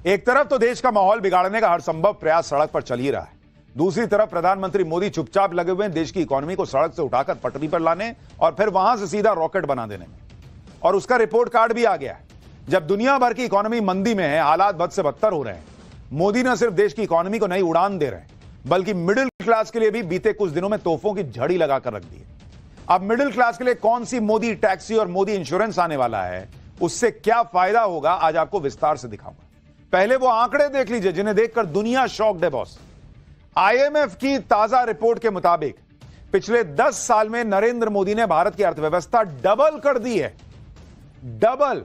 एक तरफ तो देश का माहौल बिगाड़ने का हर संभव प्रयास सड़क पर चल ही रहा है, दूसरी तरफ प्रधानमंत्री मोदी चुपचाप लगे हुए हैं देश की इकोनॉमी को सड़क से उठाकर पटरी पर लाने और फिर वहां से सीधा रॉकेट बना देने में। और उसका रिपोर्ट कार्ड भी आ गया है। जब दुनिया भर की इकोनॉमी मंदी में है, हालात बद से बदतर हो रहे हैं, मोदी न सिर्फ देश की इकोनॉमी को नई उड़ान दे रहे हैं, बल्कि मिडिल क्लास के लिए भी बीते कुछ दिनों में तोहफों की झड़ी लगाकर रख दी है। अब मिडिल क्लास के लिए कौन सी मोदी टैक्सी और मोदी इंश्योरेंस आने वाला है, उससे क्या फायदा होगा, आज आपको विस्तार से दिखाऊंगा। पहले वो आंकड़े देख लीजिए जिन्हें देखकर दुनिया शॉक्ड है बॉस। आईएमएफ की ताजा रिपोर्ट के मुताबिक पिछले 10 साल में नरेंद्र मोदी ने भारत की अर्थव्यवस्था डबल कर दी है। डबल।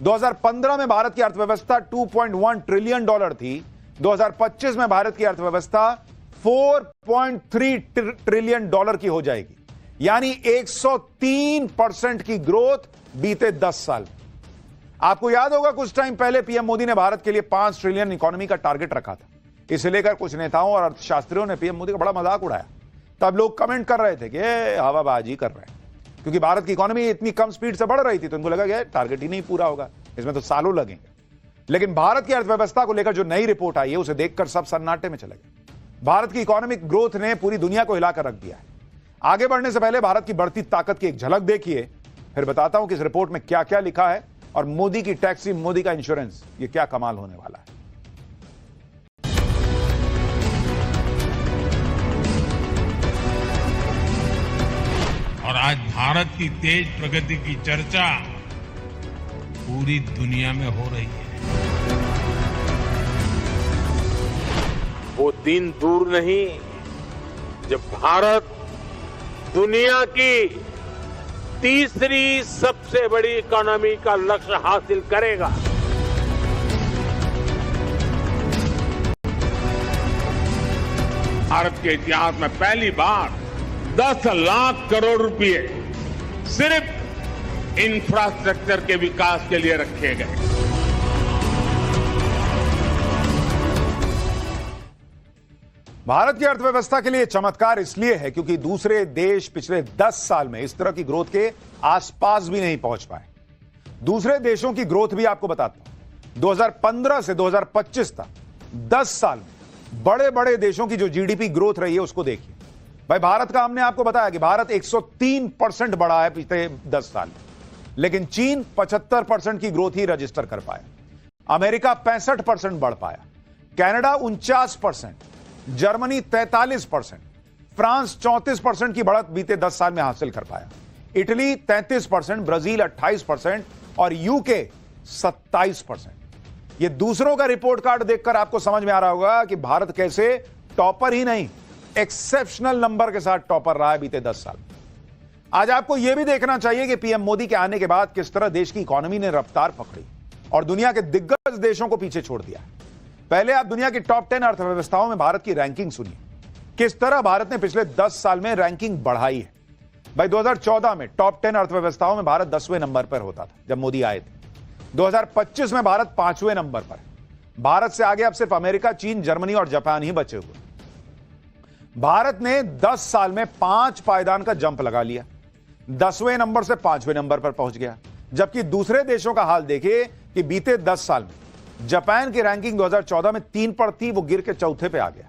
2015 में भारत की अर्थव्यवस्था 2.1 ट्रिलियन डॉलर थी, 2025 में भारत की अर्थव्यवस्था 4.3 ट्रिलियन डॉलर की हो जाएगी, यानी 103% की ग्रोथ बीते 10 साल। आपको याद होगा कुछ टाइम पहले पीएम मोदी ने भारत के लिए 5 ट्रिलियन इकोनॉमी का टारगेट रखा था। इसे लेकर कुछ नेताओं और अर्थशास्त्रियों ने पीएम मोदी का बड़ा मजाक उड़ाया। तब लोग कमेंट कर रहे थे कि हवाबाजी कर रहे हैं, क्योंकि भारत की इकोनॉमी इतनी कम स्पीड से बढ़ रही थी, तो उनको लगा कि टारगेट ही नहीं पूरा होगा, इसमें तो सालों लगेंगे। लेकिन भारत की अर्थव्यवस्था को लेकर जो नई रिपोर्ट आई है, उसे देखकर सब सन्नाटे में चले गए। भारत की इकोनॉमिक ग्रोथ ने पूरी दुनिया को हिलाकर रख दिया है। आगे बढ़ने से पहले भारत की बढ़ती ताकत की एक झलक देखिए, फिर बताता हूं कि इस रिपोर्ट में क्या क्या लिखा है और मोदी की टैक्सी, मोदी का इंश्योरेंस, ये क्या कमाल होने वाला है। और आज भारत की तेज प्रगति की चर्चा पूरी दुनिया में हो रही है। वो दिन दूर नहीं जब भारत दुनिया की तीसरी सबसे बड़ी इकोनॉमी का लक्ष्य हासिल करेगा। भारत के इतिहास में पहली बार 10 लाख करोड़ रुपए सिर्फ इंफ्रास्ट्रक्चर के विकास के लिए रखे गए। भारत की अर्थव्यवस्था के लिए चमत्कार इसलिए है क्योंकि दूसरे देश पिछले 10 साल में इस तरह की ग्रोथ के आसपास भी नहीं पहुंच पाए। दूसरे देशों की ग्रोथ भी आपको बताता हूं। 2015 से 2025 तक 10 साल में बड़े बड़े देशों की जो जीडीपी ग्रोथ रही है उसको देखिए। भाई भारत का हमने आपको बताया कि भारत 103% बढ़ा है पिछले 10 साल में, लेकिन चीन 75% की ग्रोथ ही रजिस्टर कर पाया, अमेरिका 65% बढ़ पाया, कनाडा 49%, जर्मनी 43%, फ्रांस 34% की बढ़त बीते 10 साल में हासिल कर पाया, इटली 33%, ब्राजील 28% और यूके 27%। ये दूसरों का रिपोर्ट कार्ड देखकर आपको समझ में आ रहा होगा कि भारत कैसे टॉपर ही नहीं, एक्सेप्शनल नंबर के साथ टॉपर रहा है बीते 10 साल। आज आपको यह भी देखना चाहिए कि पीएम मोदी के आने के बाद किस तरह देश की इकोनॉमी ने रफ्तार पकड़ी और दुनिया के दिग्गज देशों को पीछे छोड़ दिया। पहले आप दुनिया की टॉप 10 अर्थव्यवस्थाओं में भारत की रैंकिंग सुनिए, किस तरह भारत ने पिछले 10 साल में रैंकिंग बढ़ाई है। भाई 2014 में टॉप 10 अर्थव्यवस्थाओं में भारत 10वें नंबर पर होता था जब मोदी आए थे। 2025 में भारत 5वें नंबर पर। भारत से आगे अब सिर्फ अमेरिका, चीन, जर्मनी और जापान ही बचे हुए। भारत ने 10 साल में 5 पायदान का जंप लगा लिया, 10वें नंबर से 5वें नंबर पर पहुंच गया। जबकि दूसरे देशों का हाल देखिए कि बीते 10 साल में जापान की रैंकिंग 2014 में 3 पर थी, वो गिर के 4थे पे आ गया।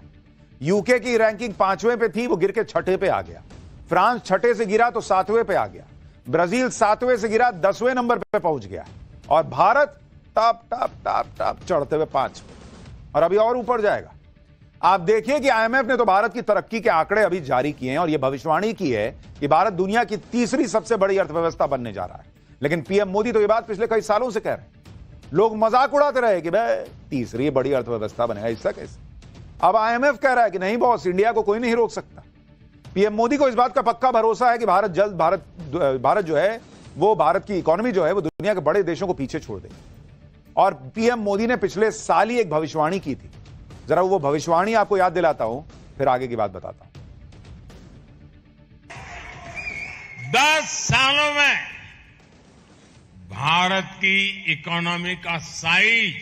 यूके की रैंकिंग 5वें पे थी, वो गिर के 6ठे पे आ गया। फ्रांस 6ठे से गिरा तो 7वें पे आ गया। ब्राजील 7वें से गिरा 10वें नंबर पे पहुंच गया। और Bharat top top top top चढ़ते हुए 5 और अभी और ऊपर जाएगा। आप देखिए कि आईएमएफ ने तो भारत की तरक्की के आंकड़े अभी जारी किए हैं और यह भविष्यवाणी की है कि भारत दुनिया की तीसरी सबसे बड़ी अर्थव्यवस्था बनने जा रहा है। लेकिन पीएम मोदी तो यह बात पिछले कई सालों से कह रहे हैं। लोग मजाक उड़ाते रहे कि भाई तीसरी बड़ी अर्थव्यवस्था बनेगा, ऐसा कैसे। अब आईएमएफ कह रहा है कि नहीं बॉस, इंडिया को कोई नहीं रोक सकता। पीएम मोदी को इस बात का पक्का भरोसा है कि भारत जो है वो, भारत की इकोनॉमी जो है वो दुनिया के बड़े देशों को पीछे छोड़ देगी। और पीएम मोदी ने पिछले साल ही एक भविष्यवाणी की थी, जरा वो भविष्यवाणी आपको याद दिलाता हूं, फिर आगे की बात बताता हूं। 10 सालों में भारत की इकोनॉमी का साइज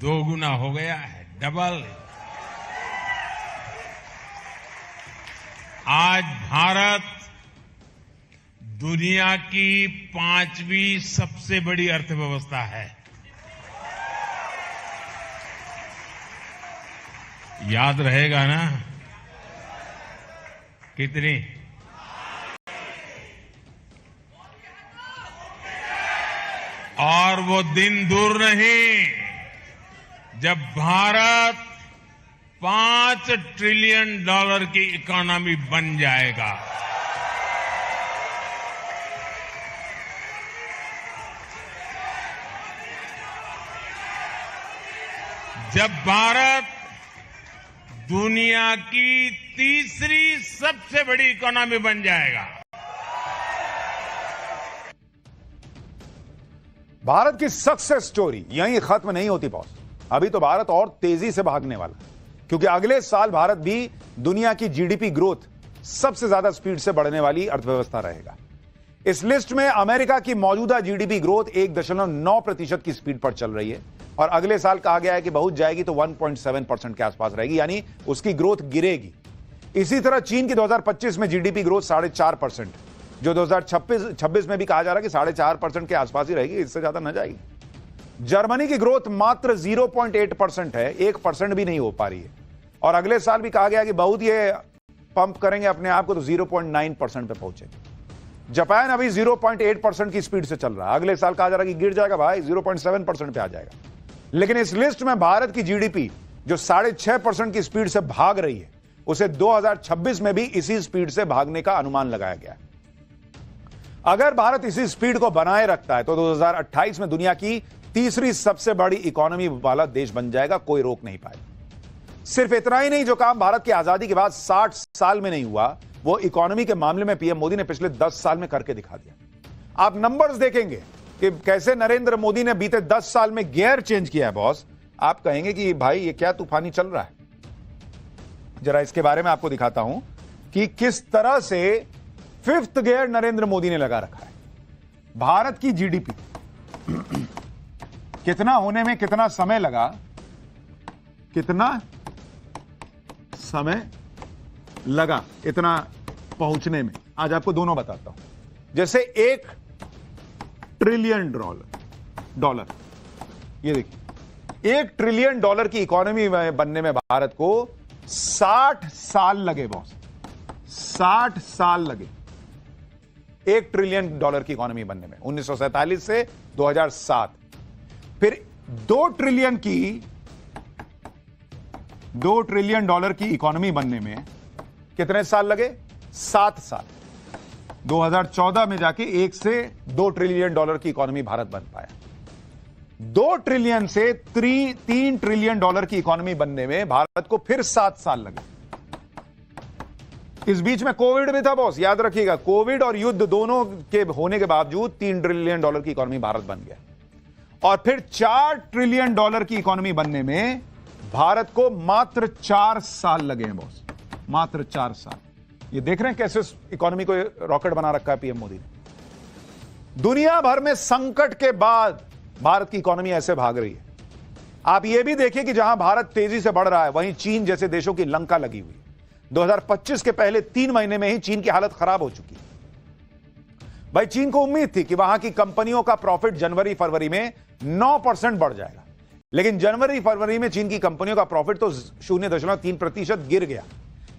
2 गुना हो गया है, डबल। आज भारत दुनिया की 5वीं सबसे बड़ी अर्थव्यवस्था है। याद रहेगा ना? कितनी? और वो दिन दूर नहीं जब भारत $5 ट्रिलियन की इकोनॉमी बन जाएगा। जब भारत दुनिया की तीसरी सबसे बड़ी इकोनॉमी बन जाएगा। भारत की सक्सेस स्टोरी यहीं खत्म नहीं होती बॉस। अभी तो भारत और तेजी से भागने वाला है, क्योंकि अगले साल भारत भी दुनिया की जीडीपी ग्रोथ सबसे ज्यादा स्पीड से बढ़ने वाली अर्थव्यवस्था रहेगा। इस लिस्ट में अमेरिका की मौजूदा जीडीपी ग्रोथ 1.9% की स्पीड पर चल रही है और अगले साल कहा गया है कि बहुत जाएगी तो 1.7% के आसपास रहेगी, यानी उसकी ग्रोथ गिरेगी। इसी तरह चीन की 2025 में जीडीपी ग्रोथ 4.5%, जो 2026 में भी कहा जा रहा है कि 4.5% के आसपास ही रहेगी, इससे ज्यादा न जाएगी। जर्मनी की ग्रोथ मात्र 0.8% है, 1% भी नहीं हो पा रही है और अगले साल भी कहा गया कि बहुत ये पंप करेंगे अपने आप को तो 0.9% पे पहुंचेंगे। जापान अभी 0.8% की स्पीड से चल रहा है, अगले साल कहा जा रहा है कि गिर जाएगा भाई, 0.7% पे आ जाएगा। लेकिन इस लिस्ट में भारत की जीडीपी जो 6.5% की स्पीड से भाग रही है, उसे 2026 में भी इसी स्पीड से भागने का अनुमान लगाया गया है। अगर भारत इसी स्पीड को बनाए रखता है तो 2028 में दुनिया की तीसरी सबसे बड़ी इकोनॉमी वाला देश बन जाएगा, कोई रोक नहीं पाएगा। सिर्फ इतना ही नहीं, जो काम भारत की आजादी के बाद 60 साल में नहीं हुआ, वो इकोनॉमी के मामले में पीएम मोदी ने पिछले 10 साल में करके दिखा दिया। आप नंबर्स देखेंगे कि कैसे नरेंद्र मोदी ने बीते 10 साल में गियर चेंज किया है बॉस। आप कहेंगे कि भाई ये क्या तूफानी चल रहा है। जरा इसके बारे में आपको दिखाता हूं कि किस तरह से 5th गियर नरेंद्र मोदी ने लगा रखा है। भारत की जीडीपी कितना होने में कितना समय लगा, कितना समय लगा इतना पहुंचने में, आज आपको दोनों बताता हूं। जैसे 1 ट्रिलियन डॉलर, ये देखिए 1 ट्रिलियन डॉलर की इकोनॉमी बनने में भारत को 60 साल लगे बॉस, 60 साल लगे 1 ट्रिलियन डॉलर की इकोनॉमी बनने में, 1947 से 2007। फिर 2 ट्रिलियन डॉलर की इकोनॉमी बनने में कितने साल लगे? 7 साल। 2014 में जाके 1 से 2 ट्रिलियन डॉलर की इकोनॉमी भारत बन पाया। 2 ट्रिलियन से 3 ट्रिलियन डॉलर की इकोनॉमी बनने में भारत को फिर 7 साल लगे। इस बीच में कोविड भी था बॉस, याद रखिएगा, कोविड और युद्ध दोनों के होने के बावजूद 3 ट्रिलियन डॉलर की इकोनॉमी भारत बन गया और फिर 4 ट्रिलियन डॉलर की इकोनॉमी बनने में भारत को मात्र 4 साल लगे हैं बॉस, मात्र 4 साल। ये देख रहे हैं कैसे इकोनॉमी को रॉकेट बना रखा है पीएम मोदी ने। दुनिया भर में संकट के बाद भारत की इकोनॉमी ऐसे भाग रही है। आप ये भी देखिए कि जहां भारत तेजी से बढ़ रहा है, वहीं चीन जैसे देशों की लंका लगी हुई है। 2025 के पहले 3 महीने में ही चीन की हालत खराब हो चुकी है। भाई चीन को उम्मीद थी कि वहां की कंपनियों का प्रॉफिट जनवरी फरवरी में 9% बढ़ जाएगा, लेकिन जनवरी फरवरी में चीन की कंपनियों का प्रॉफिट तो 0.3% गिर गया।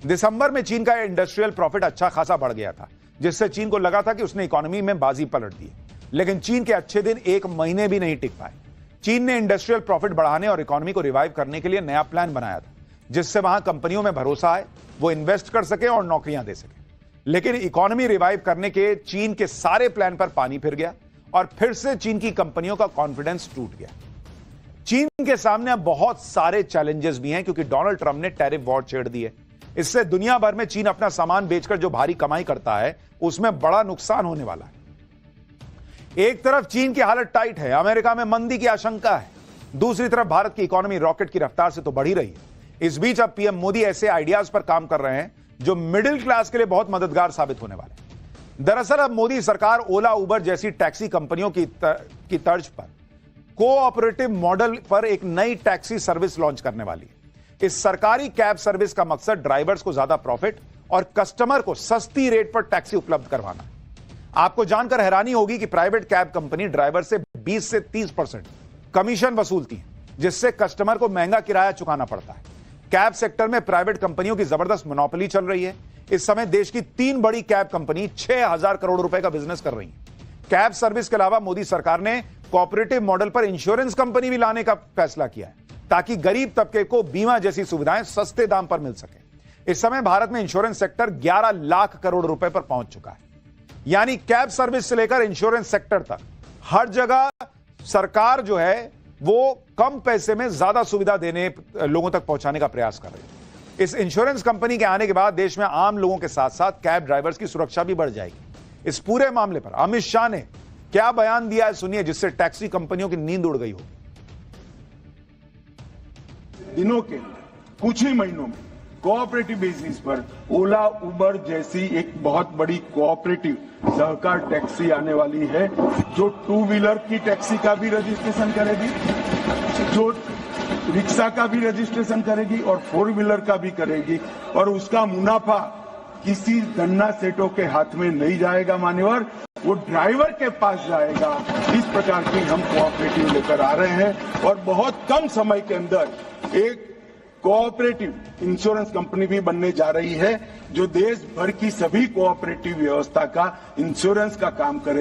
दिसंबर में चीन का इंडस्ट्रियल प्रॉफिट अच्छा खासा बढ़ गया था, जिससे चीन को लगा था कि उसने इकोनॉमी में बाजी पलट दी है। लेकिन चीन के अच्छे दिन 1 महीने भी नहीं टिक पाए। चीन ने इंडस्ट्रियल प्रॉफिट बढ़ाने और इकोनॉमी को रिवाइव करने के लिए नया प्लान बनाया था, जिससे वहां कंपनियों में भरोसा आए, वो इन्वेस्ट कर सके और नौकरियां दे सके। लेकिन इकोनॉमी रिवाइव करने के चीन के सारे प्लान पर पानी फिर गया और फिर से चीन की कंपनियों का कॉन्फिडेंस टूट गया। चीन के सामने अब बहुत सारे चैलेंजेस भी हैं, क्योंकि डोनाल्ड ट्रंप ने टैरिफ वॉर छेड़ दी है। इससे दुनिया भर में चीन अपना सामान बेचकर जो भारी कमाई करता है, उसमें बड़ा नुकसान होने वाला है। एक तरफ चीन की हालत टाइट है, अमेरिका में मंदी की आशंका है, दूसरी तरफ भारत की इकोनॉमी रॉकेट की रफ्तार से तो बढ़ ही रही है। इस बीच अब पीएम मोदी ऐसे आइडियाज पर काम कर रहे हैं जो मिडिल क्लास के लिए बहुत मददगार साबित होने वाले हैं। दरअसल अब मोदी सरकार ओला उबर जैसी टैक्सी कंपनियों की तर्ज पर कोऑपरेटिव मॉडल पर एक नई टैक्सी सर्विस लॉन्च करने वाली है। इस सरकारी कैब सर्विस का मकसद ड्राइवर्स को ज्यादा प्रॉफिट और कस्टमर को सस्ती रेट पर टैक्सी उपलब्ध करवाना है। आपको जानकर हैरानी होगी कि प्राइवेट कैब कंपनी ड्राइवर से 20 से 30% कमीशन वसूलती है, जिससे कस्टमर को महंगा किराया चुकाना पड़ता है। कैब सेक्टर में प्राइवेट कंपनियों की जबरदस्त मोनोपोली चल रही है। इस समय देश की 3 बड़ी कैब कंपनी 6,000 करोड़ रुपए का बिजनेस कर रही है। कैब सर्विस के अलावा मोदी सरकार ने कोऑपरेटिव मॉडल पर इंश्योरेंस कंपनी भी लाने का फैसला किया है, ताकि गरीब तबके को बीमा जैसी सुविधाएं सस्ते दाम पर मिल सके। इस समय भारत में इंश्योरेंस सेक्टर 11 लाख करोड़ रुपए पर पहुंच चुका है। यानी कैब सर्विस से लेकर इंश्योरेंस सेक्टर तक हर जगह सरकार जो है वो कम पैसे में ज्यादा सुविधा देने, लोगों तक पहुंचाने का प्रयास कर रही है। इस इंश्योरेंस कंपनी के आने के बाद देश में आम लोगों के साथ साथ कैब ड्राइवर्स की सुरक्षा भी बढ़ जाएगी। इस पूरे मामले पर अमित शाह ने क्या बयान दिया है, सुनिए, जिससे टैक्सी कंपनियों की नींद उड़ गई हो। दिनों के कुछ ही महीनों में कोऑपरेटिव बेसिस पर ओला, उबर जैसी एक बहुत बड़ी कोऑपरेटिव सहकार टैक्सी आने वाली है, जो 2 व्हीलर की टैक्सी का भी रजिस्ट्रेशन करेगी, जो रिक्शा का भी रजिस्ट्रेशन करेगी और 4 व्हीलर का भी करेगी। और उसका मुनाफा किसी धन्ना सेठों के हाथ में नहीं जाएगा मान्यवर, वो ड्राइवर के पास जाएगा। इस प्रकार की हम कोऑपरेटिव लेकर आ रहे हैं और बहुत कम समय के अंदर एक कोऑपरेटिव इंश्योरेंस कंपनी भी बनने जा रही है, जो देश भर की सभी कोऑपरेटिव व्यवस्था का इंश्योरेंस का काम करे।